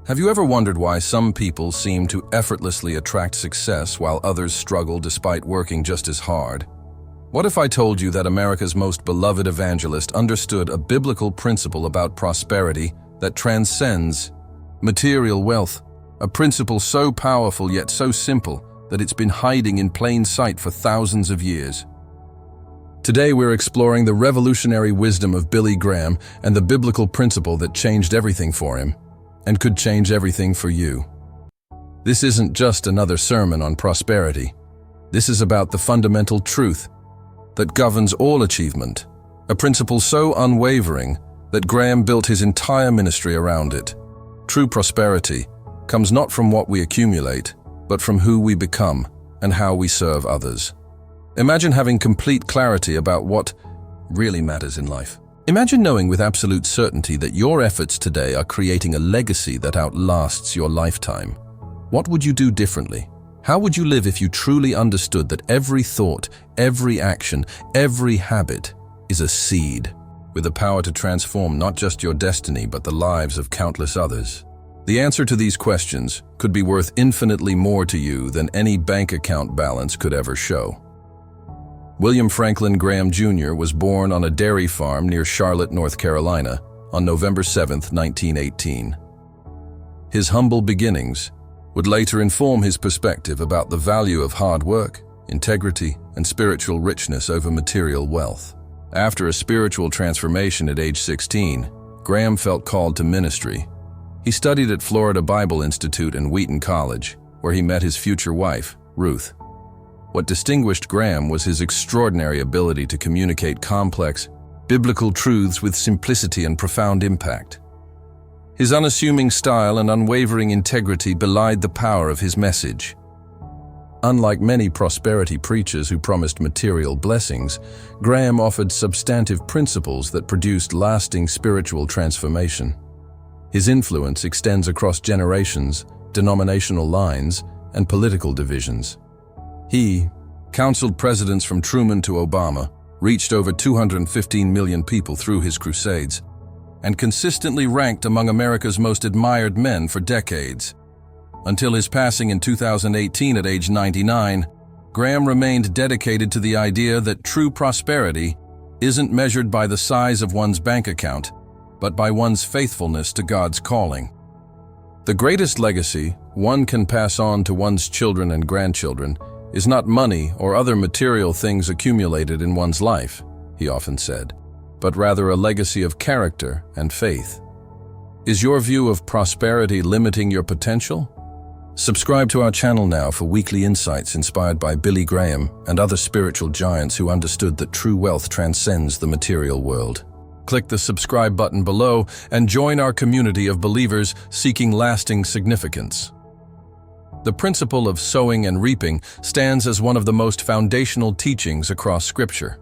Have you ever wondered why some people seem to effortlessly attract success while others struggle despite working just as hard? What if I told you that America's most beloved evangelist understood a biblical principle about prosperity that transcends material wealth, a principle so powerful yet so simple that it's been hiding in plain sight for thousands of years? Today we're exploring the revolutionary wisdom of Billy Graham and the biblical principle that changed everything for him and could change everything for you. This isn't just another sermon on prosperity. This is about the fundamental truth that governs all achievement, a principle so unwavering that Graham built his entire ministry around it. True prosperity comes not from what we accumulate, but from who we become and how we serve others. Imagine having complete clarity about what really matters in life. Imagine knowing with absolute certainty that your efforts today are creating a legacy that outlasts your lifetime. What would you do differently? How would you live if you truly understood that every thought, every action, every habit is a seed with the power to transform not just your destiny but the lives of countless others? The answer to these questions could be worth infinitely more to you than any bank account balance could ever show. William Franklin Graham Jr. was born on a dairy farm near Charlotte, North Carolina, on November 7, 1918. His humble beginnings would later inform his perspective about the value of hard work, integrity, and spiritual richness over material wealth. After a spiritual transformation at age 16, Graham felt called to ministry. He studied at Florida Bible Institute and Wheaton College, where he met his future wife, Ruth. What distinguished Graham was his extraordinary ability to communicate complex, biblical truths with simplicity and profound impact. His unassuming style and unwavering integrity belied the power of his message. Unlike many prosperity preachers who promised material blessings, Graham offered substantive principles that produced lasting spiritual transformation. His influence extends across generations, denominational lines, and political divisions. He counseled presidents from Truman to Obama, reached over 215 million people through his crusades, and consistently ranked among America's most admired men for decades. Until his passing in 2018 at age 99, Graham remained dedicated to the idea that true prosperity isn't measured by the size of one's bank account, but by one's faithfulness to God's calling. The greatest legacy one can pass on to one's children and grandchildren is not money or other material things accumulated in one's life, he often said, but rather a legacy of character and faith. Is your view of prosperity limiting your potential? Subscribe to our channel now for weekly insights inspired by Billy Graham and other spiritual giants who understood that true wealth transcends the material world. Click the subscribe button below and join our community of believers seeking lasting significance. The principle of sowing and reaping stands as one of the most foundational teachings across Scripture.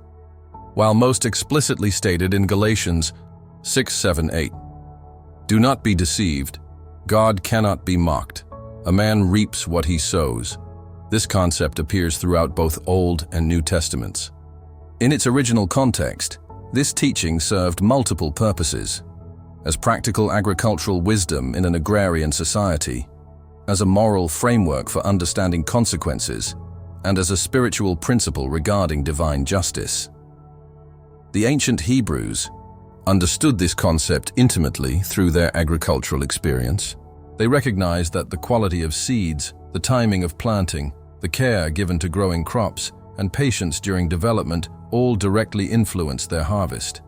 While most explicitly stated in Galatians 6:7-8, "Do not be deceived, God cannot be mocked. A man reaps what he sows." This concept appears throughout both Old and New Testaments. In its original context, this teaching served multiple purposes: as practical agricultural wisdom in an agrarian society, as a moral framework for understanding consequences, and as a spiritual principle regarding divine justice. The ancient Hebrews understood this concept intimately through their agricultural experience. They recognized that the quality of seeds, the timing of planting, the care given to growing crops, and patience during development all directly influenced their harvest.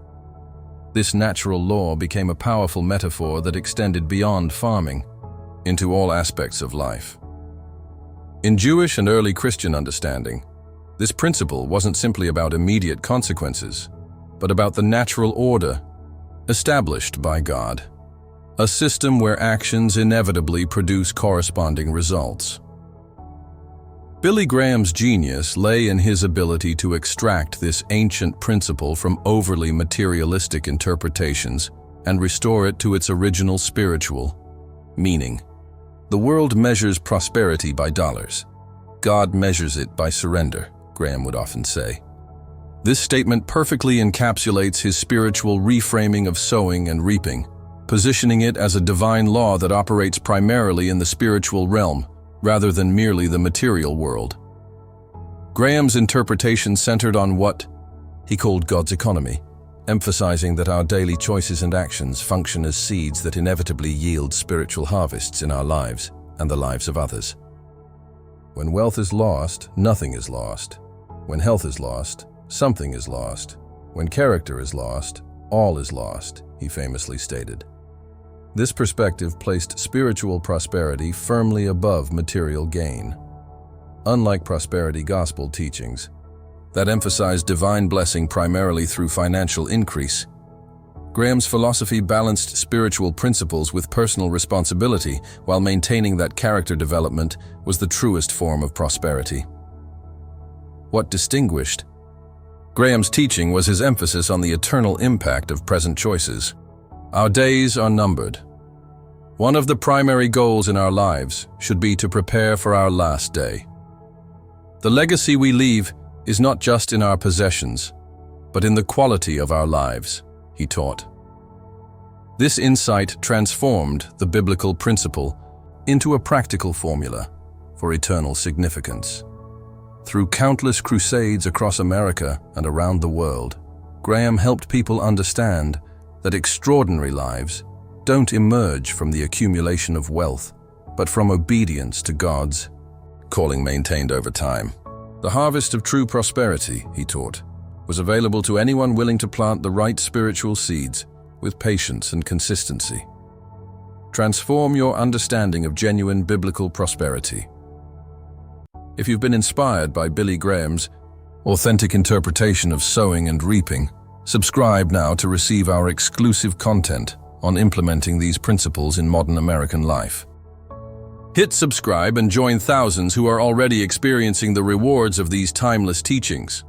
This natural law became a powerful metaphor that extended beyond farming into all aspects of life. In Jewish and early Christian understanding, this principle wasn't simply about immediate consequences, but about the natural order established by God, a system where actions inevitably produce corresponding results. Billy Graham's genius lay in his ability to extract this ancient principle from overly materialistic interpretations and restore it to its original spiritual meaning. The world measures prosperity by dollars. God measures it by surrender, Graham would often say. This statement perfectly encapsulates his spiritual reframing of sowing and reaping, positioning it as a divine law that operates primarily in the spiritual realm, rather than merely the material world. Graham's interpretation centered on what he called God's economy, emphasizing that our daily choices and actions function as seeds that inevitably yield spiritual harvests in our lives and the lives of others. When wealth is lost, nothing is lost. When health is lost, something is lost. When character is lost, all is lost, he famously stated. This perspective placed spiritual prosperity firmly above material gain. Unlike prosperity gospel teachings that emphasized divine blessing primarily through financial increase, Graham's philosophy balanced spiritual principles with personal responsibility while maintaining that character development was the truest form of prosperity. What distinguished Graham's teaching was his emphasis on the eternal impact of present choices. Our days are numbered. One of the primary goals in our lives should be to prepare for our last day. The legacy we leave is not just in our possessions, but in the quality of our lives, he taught. This insight transformed the biblical principle into a practical formula for eternal significance. Through countless crusades across America and around the world, Graham helped people understand that extraordinary lives don't emerge from the accumulation of wealth, but from obedience to God's calling maintained over time. The harvest of true prosperity, he taught, was available to anyone willing to plant the right spiritual seeds with patience and consistency. Transform your understanding of genuine biblical prosperity. If you've been inspired by Billy Graham's authentic interpretation of sowing and reaping, subscribe now to receive our exclusive content on implementing these principles in modern American life. Hit subscribe and join thousands who are already experiencing the rewards of these timeless teachings.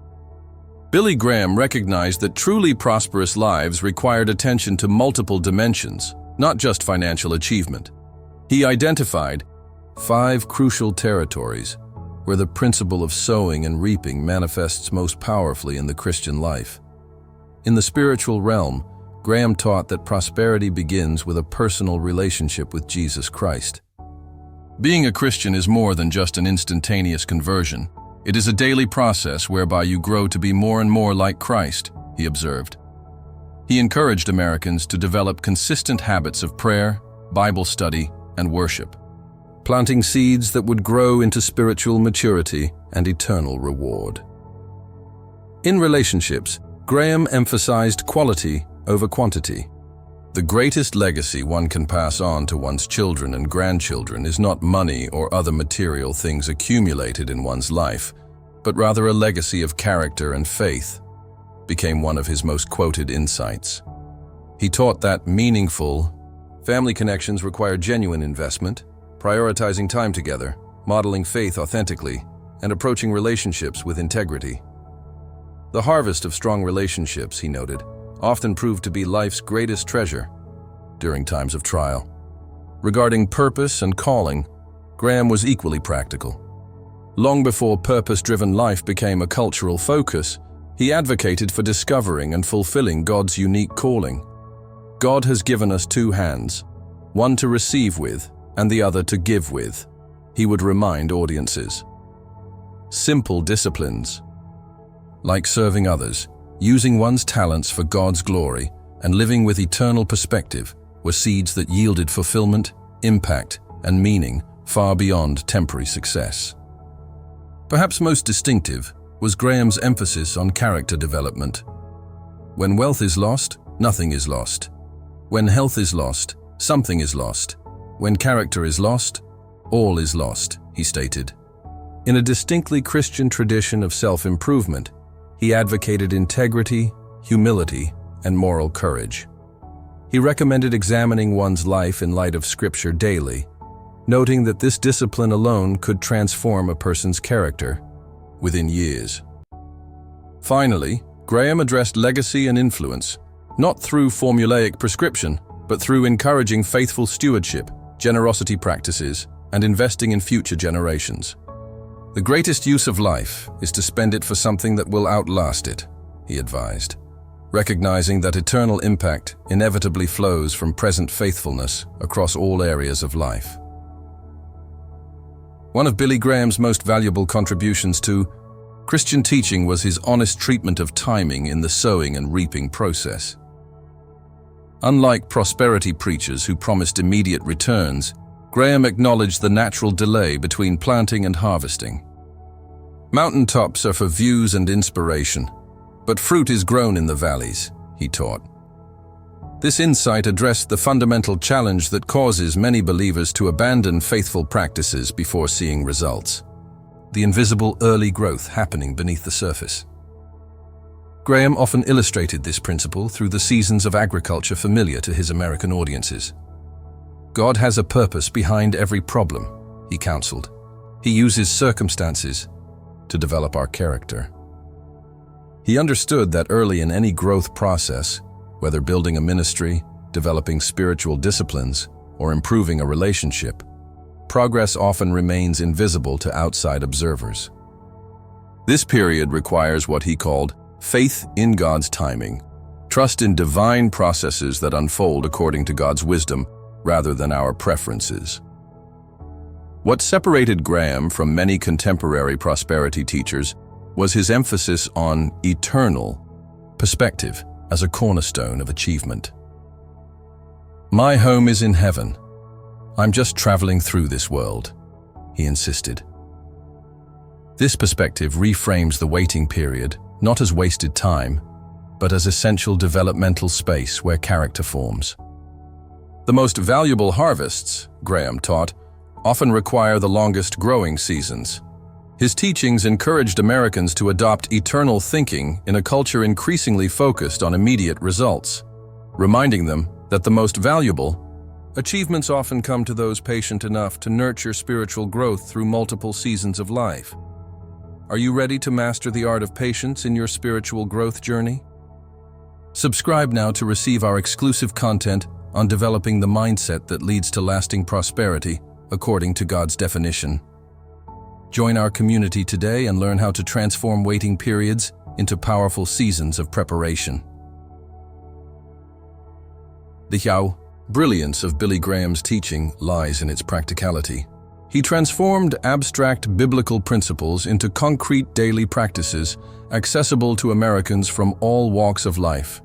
Billy Graham recognized that truly prosperous lives required attention to multiple dimensions, not just financial achievement. He identified 5 crucial territories where the principle of sowing and reaping manifests most powerfully in the Christian life. In the spiritual realm, Graham taught that prosperity begins with a personal relationship with Jesus Christ. Being a Christian is more than just an instantaneous conversion. It is a daily process whereby you grow to be more and more like Christ, he observed. He encouraged Americans to develop consistent habits of prayer, Bible study, and worship, planting seeds that would grow into spiritual maturity and eternal reward. In relationships, Graham emphasized quality over quantity. The greatest legacy one can pass on to one's children and grandchildren is not money or other material things accumulated in one's life, but rather a legacy of character and faith, became one of his most quoted insights. He taught that meaningful family connections require genuine investment, prioritizing time together, modeling faith authentically, and approaching relationships with integrity. The harvest of strong relationships, he noted, often proved to be life's greatest treasure during times of trial. Regarding purpose and calling, Graham was equally practical. Long before purpose-driven life became a cultural focus, he advocated for discovering and fulfilling God's unique calling. God has given us 2 hands, one to receive with and the other to give with, he would remind audiences. Simple disciplines, like serving others, using one's talents for God's glory, and living with eternal perspective, were seeds that yielded fulfillment, impact, and meaning far beyond temporary success. Perhaps most distinctive was Graham's emphasis on character development. When wealth is lost, nothing is lost. When health is lost, something is lost. When character is lost, all is lost, he stated. In a distinctly Christian tradition of self-improvement, he advocated integrity, humility, and moral courage. He recommended examining one's life in light of Scripture daily, noting that this discipline alone could transform a person's character within years. Finally, Graham addressed legacy and influence, not through formulaic prescription, but through encouraging faithful stewardship, generosity practices, and investing in future generations. The greatest use of life is to spend it for something that will outlast it, he advised. recognizing that eternal impact inevitably flows from present faithfulness across all areas of life. One of Billy Graham's most valuable contributions to Christian teaching was his honest treatment of timing in the sowing and reaping process. Unlike prosperity preachers who promised immediate returns, Graham acknowledged the natural delay between planting and harvesting. Mountaintops are for views and inspiration, but fruit is grown in the valleys, he taught. This insight addressed the fundamental challenge that causes many believers to abandon faithful practices before seeing results: the invisible early growth happening beneath the surface. Graham often illustrated this principle through the seasons of agriculture familiar to his American audiences. God has a purpose behind every problem, he counseled. He uses circumstances to develop our character. He understood that early in any growth process, whether building a ministry, developing spiritual disciplines, or improving a relationship, progress often remains invisible to outside observers. This period requires what he called faith in God's timing, trust in divine processes that unfold according to God's wisdom rather than our preferences. What separated Graham from many contemporary prosperity teachers was his emphasis on eternal perspective as a cornerstone of achievement. "My home is in heaven. I'm just traveling through this world," he insisted. This perspective reframes the waiting period not as wasted time, but as essential developmental space where character forms. The most valuable harvests, Graham taught, often require the longest growing seasons. His teachings encouraged Americans to adopt eternal thinking in a culture increasingly focused on immediate results, reminding them that the most valuable achievements often come to those patient enough to nurture spiritual growth through multiple seasons of life. Are you ready to master the art of patience in your spiritual growth journey? Subscribe now to receive our exclusive content on developing the mindset that leads to lasting prosperity according to God's definition. Join our community today and learn how to transform waiting periods into powerful seasons of preparation. The brilliance of Billy Graham's teaching lies in its practicality. He transformed abstract biblical principles into concrete daily practices accessible to Americans from all walks of life.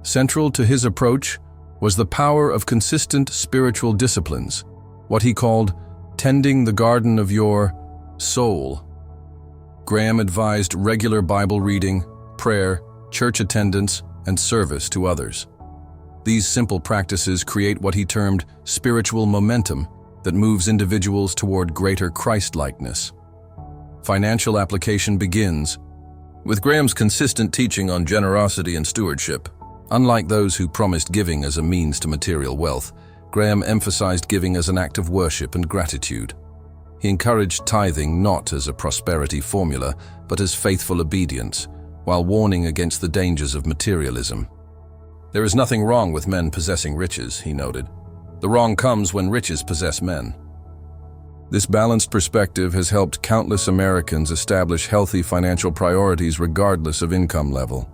Central to his approach was the power of consistent spiritual disciplines, what he called tending the garden of your soul. Graham advised regular Bible reading, prayer, church attendance, and service to others. These simple practices create what he termed spiritual momentum that moves individuals toward greater Christ-likeness. Financial application begins with Graham's consistent teaching on generosity and stewardship. Unlike those who promised giving as a means to material wealth, Graham emphasized giving as an act of worship and gratitude. He encouraged tithing not as a prosperity formula, but as faithful obedience, while warning against the dangers of materialism. There is nothing wrong with men possessing riches, he noted. The wrong comes when riches possess men. This balanced perspective has helped countless Americans establish healthy financial priorities regardless of income level.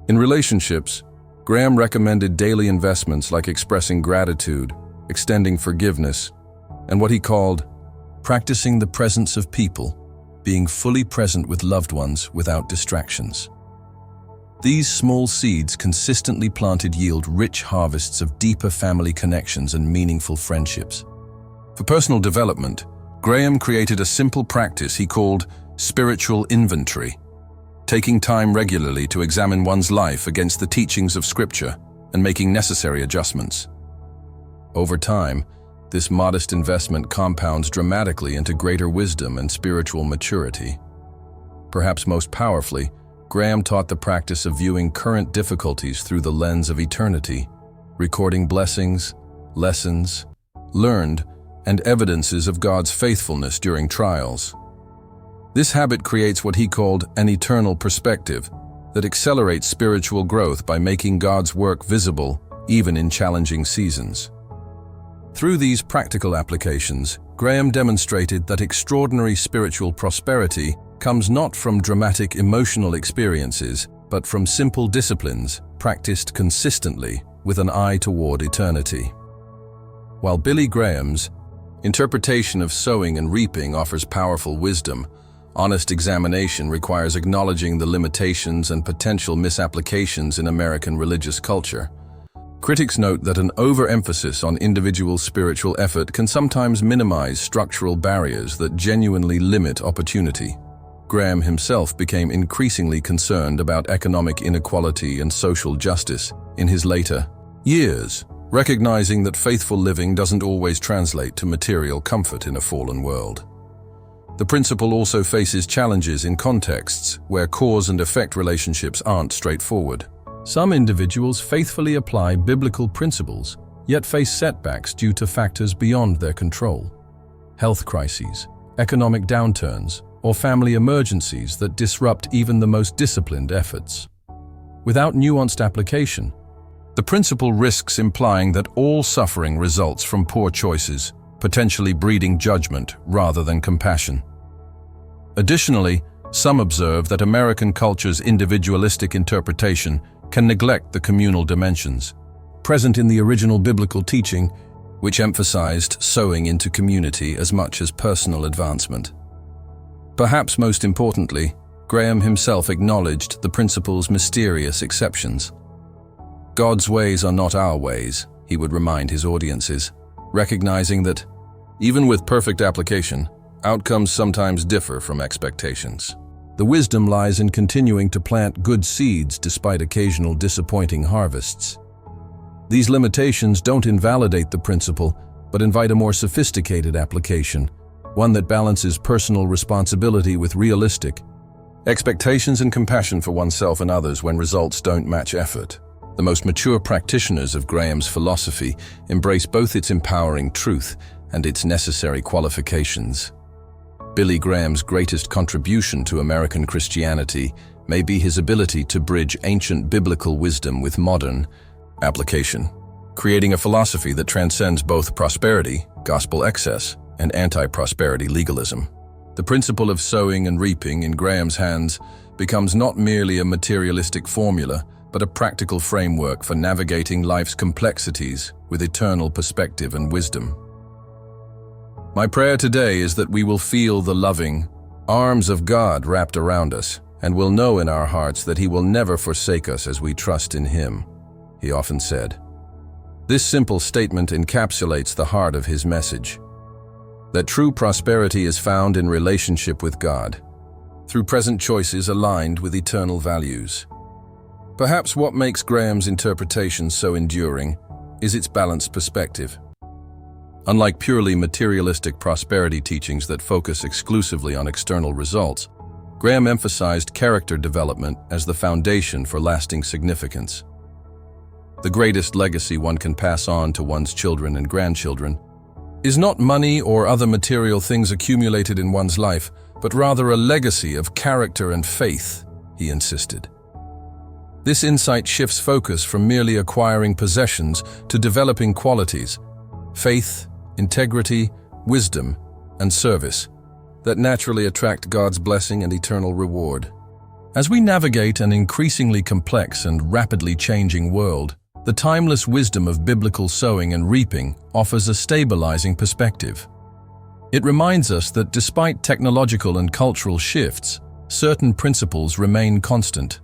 In relationships, Graham recommended daily investments like expressing gratitude, extending forgiveness, and what he called practicing the presence of people, being fully present with loved ones without distractions. These small seeds consistently planted yield rich harvests of deeper family connections and meaningful friendships. For personal development, Graham created a simple practice he called spiritual inventory, taking time regularly to examine one's life against the teachings of Scripture and making necessary adjustments. Over time, this modest investment compounds dramatically into greater wisdom and spiritual maturity. Perhaps most powerfully, Graham taught the practice of viewing current difficulties through the lens of eternity, recording blessings, lessons learned, and evidences of God's faithfulness during trials. This habit creates what he called an eternal perspective that accelerates spiritual growth by making God's work visible even in challenging seasons. Through these practical applications, Graham demonstrated that extraordinary spiritual prosperity comes not from dramatic emotional experiences, but from simple disciplines practiced consistently with an eye toward eternity. While Billy Graham's interpretation of sowing and reaping offers powerful wisdom, honest examination requires acknowledging the limitations and potential misapplications in American religious culture. Critics note that an overemphasis on individual spiritual effort can sometimes minimize structural barriers that genuinely limit opportunity. Graham himself became increasingly concerned about economic inequality and social justice in his later years, recognizing that faithful living doesn't always translate to material comfort in a fallen world. The principle also faces challenges in contexts where cause and effect relationships aren't straightforward. Some individuals faithfully apply biblical principles, yet face setbacks due to factors beyond their control. Health crises, economic downturns, or family emergencies that disrupt even the most disciplined efforts. Without nuanced application, the principle risks implying that all suffering results from poor choices, potentially breeding judgment rather than compassion. Additionally, some observe that American culture's individualistic interpretation can neglect the communal dimensions present in the original biblical teaching, which emphasized sowing into community as much as personal advancement. Perhaps most importantly, Graham himself acknowledged the principle's mysterious exceptions. God's ways are not our ways, he would remind his audiences, recognizing that, even with perfect application, outcomes sometimes differ from expectations. The wisdom lies in continuing to plant good seeds despite occasional disappointing harvests. These limitations don't invalidate the principle, but invite a more sophisticated application, one that balances personal responsibility with realistic expectations and compassion for oneself and others when results don't match effort. The most mature practitioners of Graham's philosophy embrace both its empowering truth and its necessary qualifications. Billy Graham's greatest contribution to American Christianity may be his ability to bridge ancient biblical wisdom with modern application, creating a philosophy that transcends both prosperity, gospel excess, and anti-prosperity legalism. The principle of sowing and reaping in Graham's hands becomes not merely a materialistic formula, but a practical framework for navigating life's complexities with eternal perspective and wisdom. My prayer today is that we will feel the loving arms of God wrapped around us, and will know in our hearts that He will never forsake us as we trust in Him, he often said. This simple statement encapsulates the heart of his message, that true prosperity is found in relationship with God, through present choices aligned with eternal values. Perhaps what makes Graham's interpretation so enduring is its balanced perspective. Unlike purely materialistic prosperity teachings that focus exclusively on external results, Graham emphasized character development as the foundation for lasting significance. The greatest legacy one can pass on to one's children and grandchildren is not money or other material things accumulated in one's life, but rather a legacy of character and faith, he insisted. This insight shifts focus from merely acquiring possessions to developing qualities, faith, integrity, wisdom, and service, that naturally attract God's blessing and eternal reward. As we navigate an increasingly complex and rapidly changing world, the timeless wisdom of biblical sowing and reaping offers a stabilizing perspective. It reminds us that despite technological and cultural shifts, certain principles remain constant.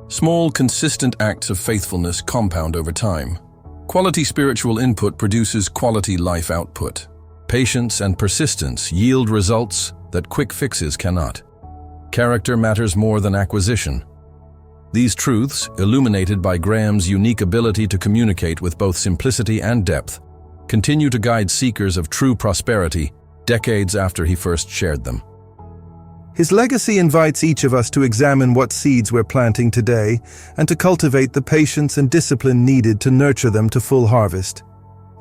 Small, consistent acts of faithfulness compound over time. Quality spiritual input produces quality life output. Patience and persistence yield results that quick fixes cannot. Character matters more than acquisition. These truths, illuminated by Graham's unique ability to communicate with both simplicity and depth, continue to guide seekers of true prosperity decades after he first shared them. His legacy invites each of us to examine what seeds we're planting today and to cultivate the patience and discipline needed to nurture them to full harvest,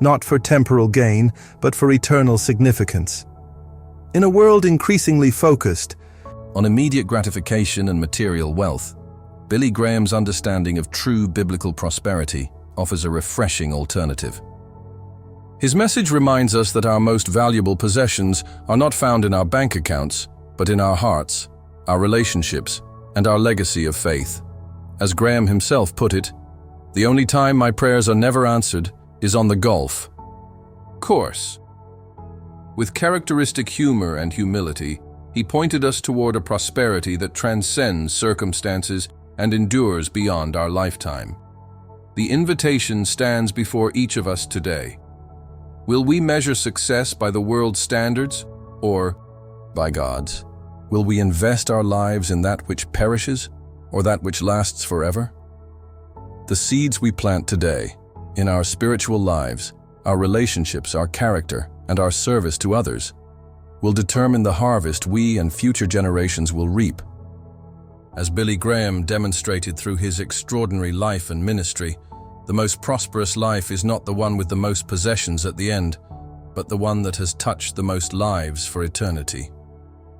not for temporal gain, but for eternal significance. In a world increasingly focused on immediate gratification and material wealth, Billy Graham's understanding of true biblical prosperity offers a refreshing alternative. His message reminds us that our most valuable possessions are not found in our bank accounts, but in our hearts, our relationships, and our legacy of faith. As Graham himself put it, "The only time my prayers are never answered is on the golf course." With characteristic humor and humility, he pointed us toward a prosperity that transcends circumstances and endures beyond our lifetime. The invitation stands before each of us today. Will we measure success by the world's standards or by God's? Will we invest our lives in that which perishes or that which lasts forever? The seeds we plant today, in our spiritual lives, our relationships, our character, and our service to others, will determine the harvest we and future generations will reap. As Billy Graham demonstrated through his extraordinary life and ministry, the most prosperous life is not the one with the most possessions at the end, but the one that has touched the most lives for eternity.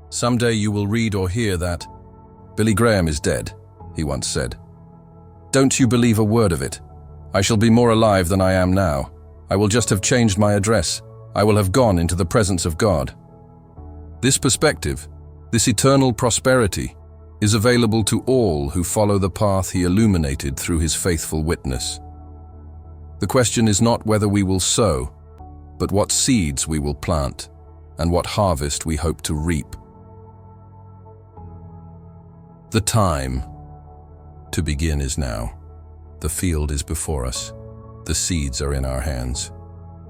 Someday you will read or hear that, "Billy Graham is dead," he once said. Don't you believe a word of it. I shall be more alive than I am now. I will just have changed my address. I will have gone into the presence of God. This perspective, this eternal prosperity, is available to all who follow the path he illuminated through his faithful witness. The question is not whether we will sow, but what seeds we will plant, and what harvest we hope to reap. The time to begin is now. The field is before us. The seeds are in our hands.